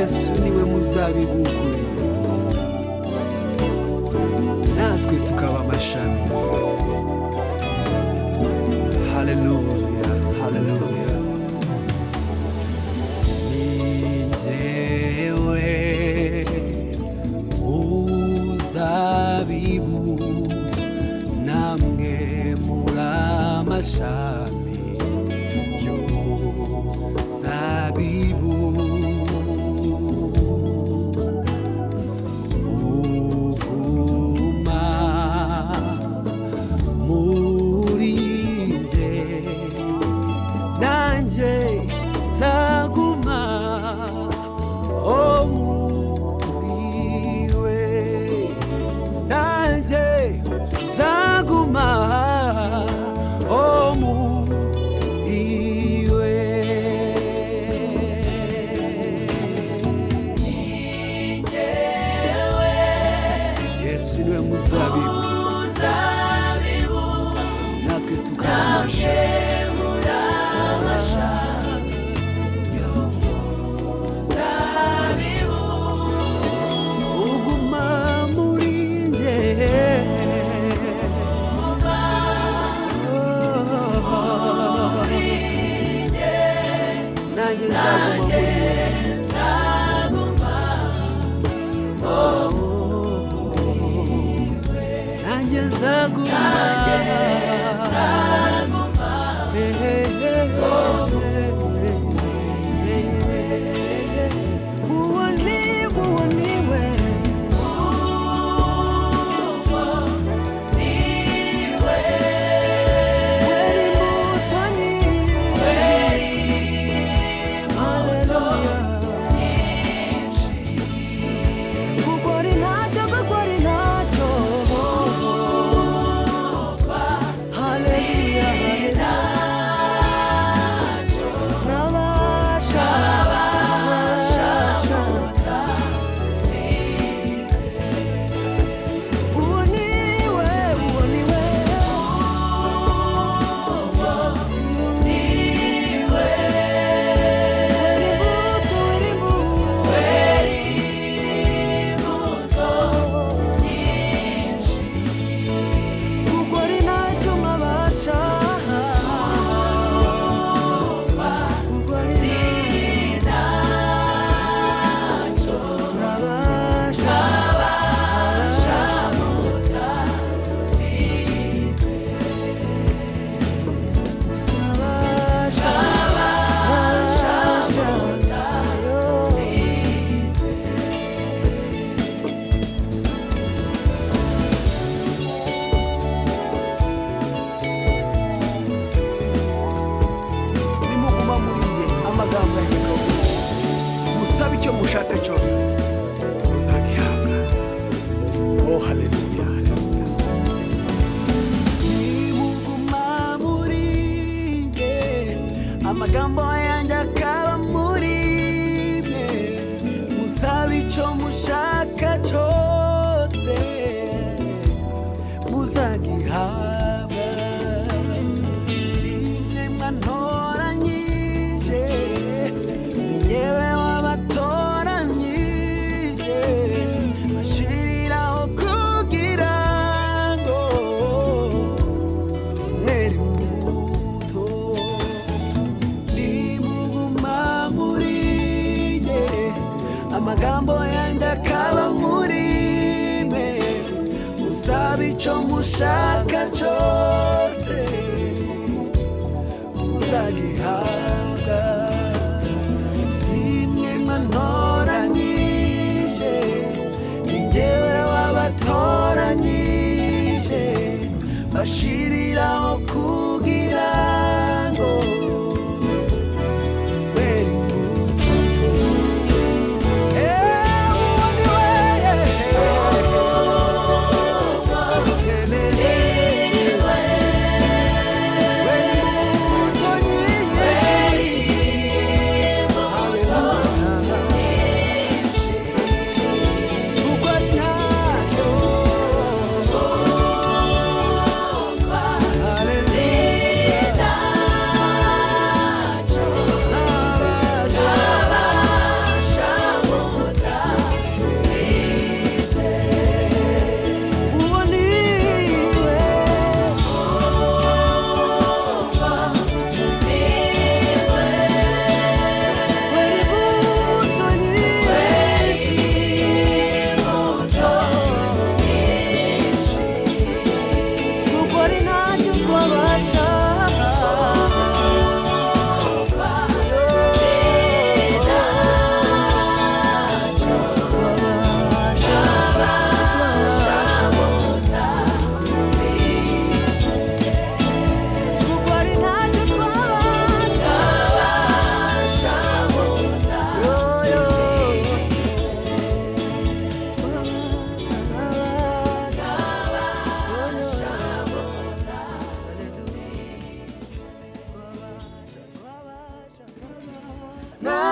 Yesu niwe muzabibu ukuri, natwe tukaba amashami. Haleluya, haleluya. Ni njyewe muzabibu, namwe muri amashami y'umuzabibu. Uguma muri njye, nanjye nzaguma muri we, nanjye nzaguma muri we. Yesu niwe muzabibu, natwe tukaba amashami. Uguma muri njye, nanjye nzaguma muri we, nanjye nzaguma. Uwo niwe musabe icyo mushaka cyose muzagihabwa. Oh, haleluya, haleluya. Nimuguma muri njye, amagambo yanjye akaba muri mwe, musabe icyo mushaka cyose muzagihabwa. Simwe mwantoranyije, yewe wabatoranyije, bashiriraho kugira ngo mwere imbuto. Nimuguma muri njye, amagambo yanjye akaba muri mwe, musabe icyo mushaka cyose muzagihabwa. Simwe mwantoranyije, ni jyewe wabatoranyije, bashiriraho kugira ngo mwere imbuto. 나